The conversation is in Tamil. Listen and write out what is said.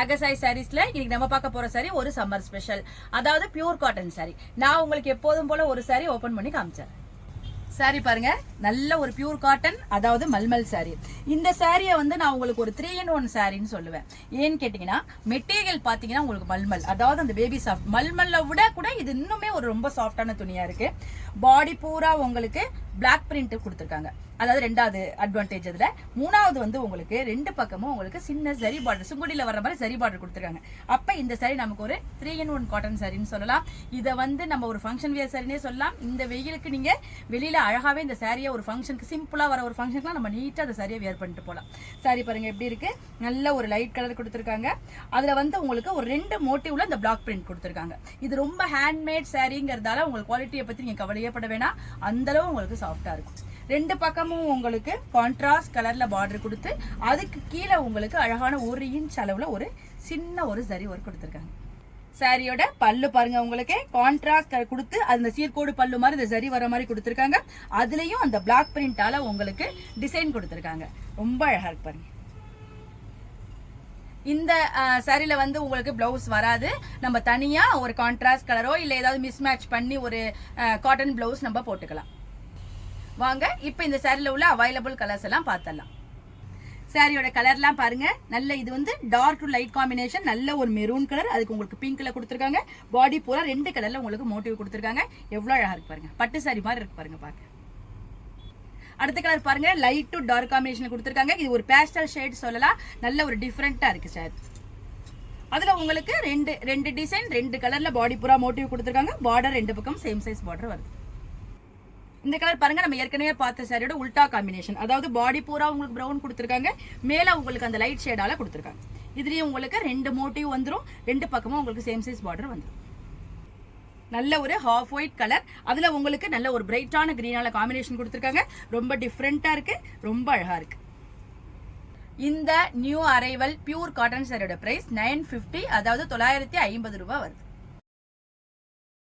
ஜக சாய் சாரீஸ்ல இன்னைக்கு நம்ம பார்க்க போற சாரி ஒரு சம்மர் ஸ்பெஷல், அதாவது பியூர் காட்டன் சாரி. நான் உங்களுக்கு எப்போதும் போல ஒரு சாரி ஓபன் பண்ணி காமிச்சேன். சாரி பாருங்க, நல்ல ஒரு பியூர் காட்டன், அதாவது மல்மல் சாரி. இந்த சாரியை வந்து நான் உங்களுக்கு ஒரு 3-in-1 சாரின்னு சொல்லுவேன். ஏன்னு கேட்டீங்கன்னா, மெட்டீரியல் பாத்தீங்கன்னா உங்களுக்கு மல்மல், அதாவது அந்த பேபி சாஃப்ட். மல்மல்ல விட கூட இது இன்னுமே ஒரு ரொம்ப சாஃப்டான துணியா இருக்கு. பாடி பூரா உங்களுக்கு பிளாக் பிரிண்ட் கொடுத்துருக்காங்க, அதாவது ரெண்டாவது அட்வான்டேஜ். அதுல மூணாவது வந்து உங்களுக்கு ரெண்டு பக்கமும் உங்களுக்கு சின்ன சரி பார்டர், சுங்குடியில வர்ற மாதிரி சரி பார்டர் கொடுத்துருக்காங்க. அப்ப இந்த சாரி நமக்கு ஒரு 3-in-1 காட்டன் சாரின்னு சொல்லலாம். இதை வந்து நம்ம ஒரு ஃபங்க்ஷன் வியர் சாரினே சொல்லலாம். இந்த வெயிலுக்கு நீங்க வெளியில அழகாவே இந்த சாரியை ஒரு ஃபங்க்ஷனுக்கு, சிம்பிளா வர ஒரு ஃபங்க்ஷனுக்கு நம்ம நீட்டா அந்த சாரியை வியர் பண்ணிட்டு போகலாம். சாரி பாருங்க எப்படி இருக்கு, நல்ல ஒரு லைட் கலர் கொடுத்துருக்காங்க. அதுல வந்து உங்களுக்கு ஒரு 2 மோட்டிவ்ல இந்த பிளாக் பிரிண்ட் கொடுத்துருக்காங்க. இது ரொம்ப ஹேண்ட்மேட் சாரிங்கிறதால உங்களுக்கு குவாலிட்டியை பத்தி நீங்க கவலையே பட வேணாம், அந்த அளவு உங்களுக்கு சாஃப்டா இருக்கும். ரெண்டு பக்கமும் உங்களுக்கு கான்ட்ராஸ்ட் கலர்ல பார்டர் கொடுத்து அதுக்கு கீழே உங்களுக்கு அழகான 1 இன்ச் அளவுல ஒரு சின்ன ஒரு சரி ஒர்க் கொடுத்துருக்காங்க. சாரியோட பல்லு பாருங்க, உங்களுக்கு கான்ட்ராஸ்ட் கொடுத்து அந்த சீர்கோடு பல்லு மாதிரி இந்த சரி வர மாதிரி கொடுத்துருக்காங்க. அதுலயும் அந்த பிளாக் பிரிண்டால உங்களுக்கு டிசைன் கொடுத்துருக்காங்க. ரொம்ப அழகா இருக்கு பாருங்க. இந்த சாரியில வந்து உங்களுக்கு பிளவுஸ் வராது. நம்ம தனியா ஒரு கான்ட்ராஸ்ட் கலரோ இல்ல ஏதாவது மிஸ் மேட்ச் பண்ணி ஒரு காட்டன் பிளவுஸ் நம்ம போட்டுக்கலாம். வாங்க இப்ப இந்த சாரியில உள்ள அவைலபிள் கலர்ஸ் எல்லாம் பார்த்தலாம். சாரியோட கலர்லாம் பாருங்க, நல்ல இது வந்து டார்க் டு லைட் காம்பினேஷன், நல்ல ஒரு மெரூன் கலர், அதுக்கு உங்களுக்கு பிங்க் கலர் கொடுத்துருக்காங்க. பாடி பூரா 2 கலர்ல உங்களுக்கு மோட்டிவ் கொடுத்துருக்காங்க. எவ்வளவு அழகா இருக்கு பாருங்க, பட்டு சாரி மாதிரி இருக்கு பாருங்க பார்க்க. அடுத்த கலர் பாருங்க, லைட் டு டார்க் காம்பினேஷன் கொடுத்துருக்காங்க. இது ஒரு பேஸ்டல் ஷேட் சொல்லலாம், நல்ல ஒரு டிஃப்ரெண்டா இருக்கு சார். அதுல உங்களுக்கு ரெண்டு டிசைன் 2 கலர்ல பாடி பூரா மோட்டிவ் கொடுத்துருக்காங்க. பார்டர் 2 பக்கம் சேம் சைஸ் பார்டர் வருது. இந்த கலர் பாருங்க, நம்ம ஏற்கனவே பார்த்த சாரியோட உல்டா காம்பினேஷன், அதாவது பாடி பூரா உங்களுக்கு பிரவுன் கொடுத்துருக்காங்க, மேல உங்களுக்கு அந்த லைட் ஷேடால கொடுத்துருக்காங்க. இதுலயும் உங்களுக்கு 2 மோட்டிவ் வந்துடும், 2 பக்கமும் உங்களுக்கு சேம் சைஸ் பார்டர் வந்துடும். நல்ல ஒரு ஹாஃப் ஒயிட் கலர், அதுல உங்களுக்கு நல்ல ஒரு பிரைட்டான கிரீனால காம்பினேஷன் கொடுத்துருக்காங்க. ரொம்ப டிஃப்ரெண்டா இருக்கு, ரொம்ப அழகா இருக்கு. இந்த நியூ அரைவல் பியூர் காட்டன் சாரியோட பிரைஸ் 950, அதாவது 950 ரூபாய் வருது.